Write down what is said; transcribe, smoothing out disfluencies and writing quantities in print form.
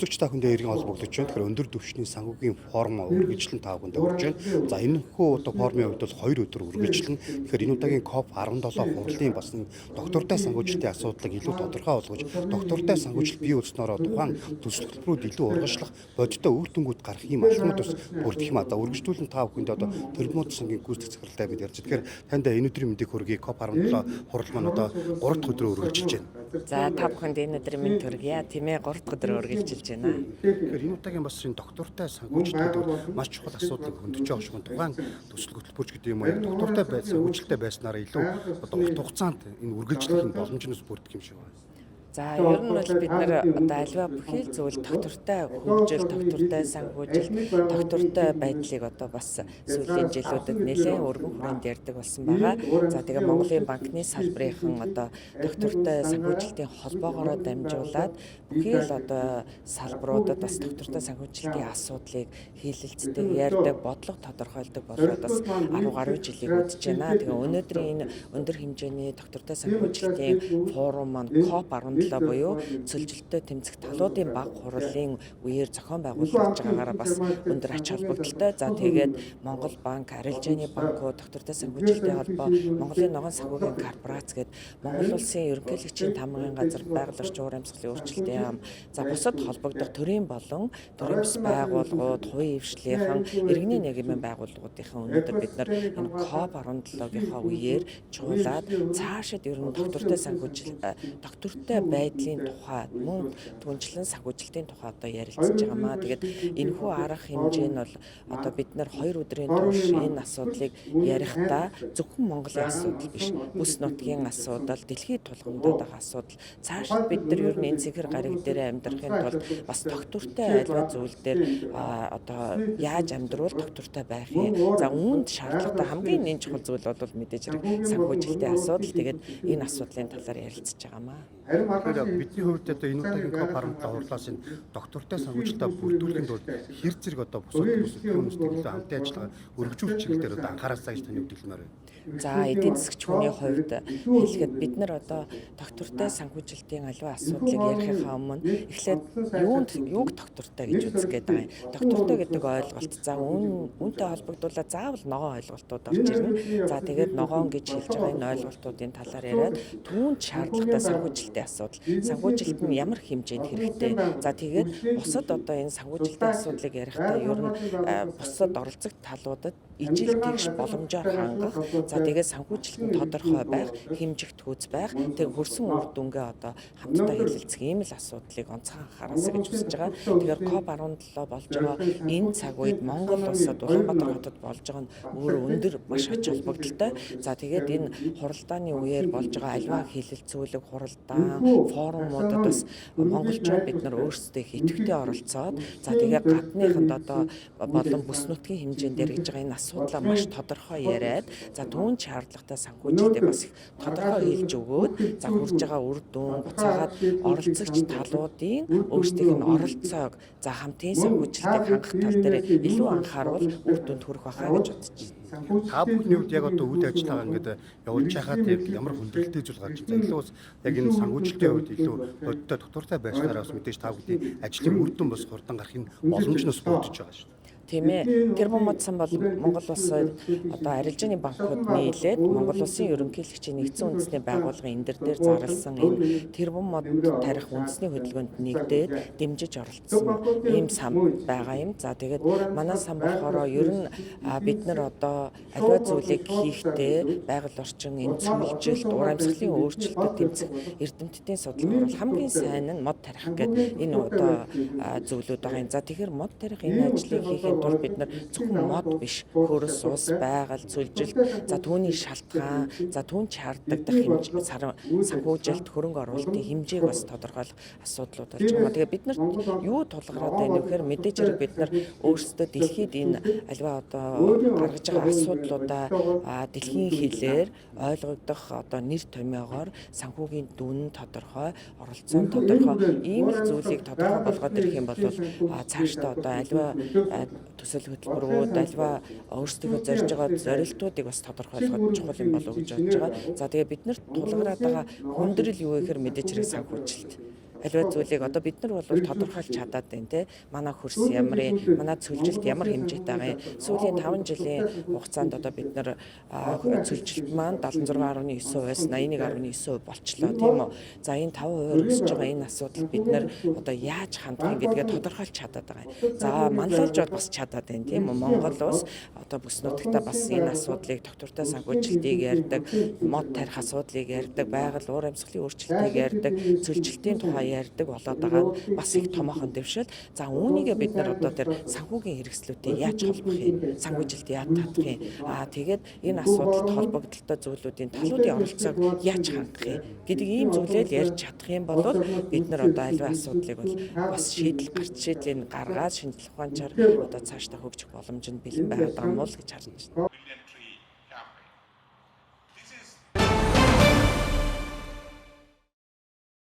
Сонсогч та бүхэндээ иргэн холбогдож байна. Тэгэхээр өндөр түвшний санхүүгийн форум үргэлжлэн та бүхэндээ хүрч байна. За энэ хүү одоо форумын хувьд бол 2 өдөр үргэлжлэн. Тэгэхээр энэ удаагийн COP17 хурлын бас доктортой санхүүжилтийн асуудлыг илүү тодорхой болгож, доктортой санхүүжилт бий болсноор тухайн төсөл хөтөлбөрүүд илүү урагшлах, бодиттой үр дүнгууд гарах юм алхмууд бас бүрдэх юм. Одоо үргэлжлүүлэн та бүхэндээ одоо тэрбумод сангийн гүйцэтгэх захиралтай бид ярьж. Тэгэхээр танд энэ өдрийн мэндийг хүргэе. COP17 хурал маань одоо 3 дахь өдрөөр үргэлжилж байна. За та бүхэнд энэ өдрийн мэнд хүргэе. Тийм ээ 3 дахь өдрөөр үргэлжилж байна. Тэгэхээр энэ удаагийн бас энэ доктортой санхүүжилт гэдэг маш чухал асуудлыг хөндөж байгаа шүү. Тухайн төсөл хөтөлбөрч гэдэг юм уу? Яг доктортой санхүүжилттэй байснаар илүү одоо урт хугацаанд энэ үргэлжлэх нь боломжноос бүрдэх юм шиг байна. За ер нь бол бид нар одоо альва бүхий л зүйл доктортой хөгжил, доктортой санхүүжилт, доктортой байдлыг одоо бас сүүлийн жилүүдэд нэлээд өргөн хүрээнд ярьдаг болсон байгаа. За тэгээ Монголын банкны салбарынхан одоо доктортой санхүүжилтийн холбоогоор дамжуулаад бүхий л одоо салбаруудад бас доктортой санхүүжилтийн асуудлыг хийлэлцдэг, ярьдаг, бодлого тодорхойлдог болоод бас 10 гаруй жилийг үдэж байна. Тэгээ өнөөдрийн энэ өндөр хэмжээний доктортой санхүүжилтийн форум маань COP17 буюу цөлжилтөд тэмцэх талуудын баг хурлын үеэр зохион байгуулагдж байгаагаараа бас өндөр ач холбогдолтой. За тэгээд Монгол банк, арилжааны банкуд, доктортой санхүүжилтийн холбоо, Монголын ногоон санхүүгийн корпорац гээд Монгол улсын ерөнхийлөгчийн тамгын газар, байгаль орчин уур амьсгалын өөрчлөлтийн яам, за бусад холбогдох төрийн болон төрийн бус байгууллагууд, хувийн хвшлийнхэн, иргэний нийгмийн байгууллагуудынхан өнөөдөр бид нар энэ COP17-гийнхаа үеэр чуулаад цаашид ер нь доктортой санхүүжилт, доктортой байдлын тухай мөн түнчлэн санхүүжилтийн тухай одоо ярилцж байгаамаа. Тэгээд энэхүү арга хэмжээ нь бол одоо бид нар 2 өдрийн турш энэ асуудлыг ярихдаа зөвхөн Монголын асуудал биш, бүс нутгийн асуудал, дэлхийд тулгамдаад байгаа асуудал. Цаашид бид нар ер нь энэ цэгэр гариг дээр амьдрахын тулд бас доктортой альва зүйл дээр одоо яаж амьдруул доктортой байх юм. За үүнд шаардлагатай хамгийн нэг чухал зүйл бол мэдээж хэрэг санхүүжилтийн асуудал. Тэгээд энэ асуудлын талаар ярилцж байгаамаа. Тэгэхээр бидний хувьд одоо энэ удаагийн COP17 хурлаас энэ доктортой санхүүжилтээ бүрдүүлэхэд бол хэр зэрэг одоо бусад хүмүүстэй илүү хамтын ажиллагаа өргөжүүлэх чиглэлээр одоо анхаараасаа гэж таны хөдөлмөр байна. За эдийн засгч хүний хувьд хэлэхэд бид нар одоо доктортой санхүүжилтийн аливаа асуудлыг ярихынхаа өмнө эхлээд юуг доктортой гэж үзэх гээд байгаа юм. Доктортой гэдэг ойлголт за үүнтэй холбогдуулаад заавал ногоон ойлголтууд орж ирнэ. За тэгээд ногоон гэж хэлж байгаа энэ ойлголтуудын талаар яриад түүнд шаардлагатай санхүүжилтийн асуудал, санхүүжилт нь ямар хэмжээнд хэрэгтэй. За тэгээд бусад одоо энэ санхүүжилтийн асуудлыг ярихдаа ер нь бусад оролцох талуудад ижил тэгш боломжоор хангах. За тэгээд санхүүжилт нь тодорхой байх, хэмжигт хүйц байх, тэгээд хөрсөн үр дүнгээ одоо хамтдаа хэлэлцэх ийм л асуудлыг онцгой анхаараасаа гэж үзэж байгаа. Тэгэхээр COP17 болж байгаа энэ цаг үед Монгол улсад Улаанбаатар хотод болж байгаа нь өөр өндөр маш ач холбогдолтой. За тэгээд энэ хуралдааны үеэр болж байгаа аливаа хэлэлцүүлэг, хуралдаан, форумуудад бас монголчууд бид нар өөрсдөө идэвхтэй оролцоод за тэгээд гадныханд одоо болон бүс нутгийн хэмжээнд яригдж байгаа энэ асуудлаа маш тодорхой яриад за түүн шаардлагатай санхүүжилтийг бас их тодорхой хэлж өгөөд за хүрж байгаа үр дүн буцаагаад оролцогч талуудын өөрсдийнх нь оролцоог за хамтын санхүүжилтийг хангах тал дээр илүү анхааруул үр дүнд хүрэх байхаа гэж бодож байна. Та бүхний хувьд яг одоо үйл ажиллагаа ингээд явуулж байхад яг ямар хүндрэлтэй зүйл гарч байна. Илүү бас яг энэ санхүүжилтийн хувьд илүү бодиттой доктортой байснараа бас мэдээж та бүхний ажлын үр дүн бас хурдан гарах нь боломжноос бүрдэж байгаа шүү. Тийм ээ. Тэрбумодсан бол Монгол улсад одоо арилжааны банкуд нийлээд Монгол улсын ерөнхийлөгчийн нэгдсэн үндэсний байгууллагын эндэр дээр зарласан энэ тэрбумод тарих үндэсний хөдөлгөөнд нэгдээд дэмжиж оролцсон ийм сан байгаа юм. За тэгээд манай сан болохоор ер нь бид нар одоо аливаа зүйлийг хийхдээ байгаль орчин энэ цөлжилт, уур амьсгалын өөрчлөлтөд тэмцэх эрдэмтдийн судалгаар бол хамгийн сайн нь мод тарих гэдэг энэ одоо зүйлүүд байгаа юм. За тэгэхээр мод тарих энэ ажлыг хийхэд бол бид нар зөвхөн мод биш, хөрс, ус, байгаль, цөлжилт, за түүний шалтгаан, за түүнд шаардлагатай хэмжээ, санхүүжилт, хөрөнгө оруулалтын хэмжээг бас тодорхойлох асуудлууд болж байгаа. Тэгээ бид нар юу тулгараад байна вэ гэхээр мэдээж хэрэг бид нар өөрсдөө дэлхийд энэ аливаа одоо гаргаж байгаа асуудлуудаа дэлхийн хилээр ойлгогдох одоо нэр томьёогоор санхүүгийн дүн тодорхой, оролцоо тодорхой ийм л зүйлийг тодорхой болгоод ирэх юм бол цаашдаа одоо аливаа төсөл хөтөлбөрүүд альва өөрсдөө зорж байгаа зорилтуудыг бас тодорхойлоход чухал юм болов уу гэж бодож байгаа. За тэгээ бид нарт тулгараад байгаа хүндрэл юу гэхээр мэдээж хэрэг санхүүжилт. аливаа зүйлийг одоо бид нар бол тодорхойлж чадаад байна те. Манай хөрс ямар юм, манай цөлжилт ямар хэмжээтэй байгаа юм. Сүүлийн 5 жилийн хугацаанд одоо бид нар цөлжилт маань 76.9%-аас 81.9% болчлоо тийм үү. За энэ 5% өсөж байгаа энэ асуудал бид нар одоо яаж хандах юм гэдгээ тодорхойлж чадаад байгаа юм. За манлайлж бас чадаад байна тийм үү. Монгол улс одоо бүс нутагта бас энэ асуудлыг доктортой санхүүжилтийг ярьдаг, мод тарих асуудлыг ярьдаг, байгаль уур амьсгалын өөрчлөлтийг ярьдаг, цөлжилтийн тухай ярьдаг болоод байгаа нь бас их томоохон дэвшил. За үүнийгээ бид нар одоо тэр санхүүгийн хэрэгслүүдтэй яаж холбох юм, санхүүжилт яаж татах юм. Тэгээд энэ асуудалд холбогдолтой зүйлүүдийн талуудын оролцоог яаж хангах юм гэдэг ийм зүйлээр ярьж чадах юм бол бид нар одоо аливаа асуудлыг бол бас шийдлийг гаргаад шинжлэх ухаанчаар одоо цаашдаа хөгжих боломж нь бэлэн байгаад байгаа юм уу л гэж харж байна.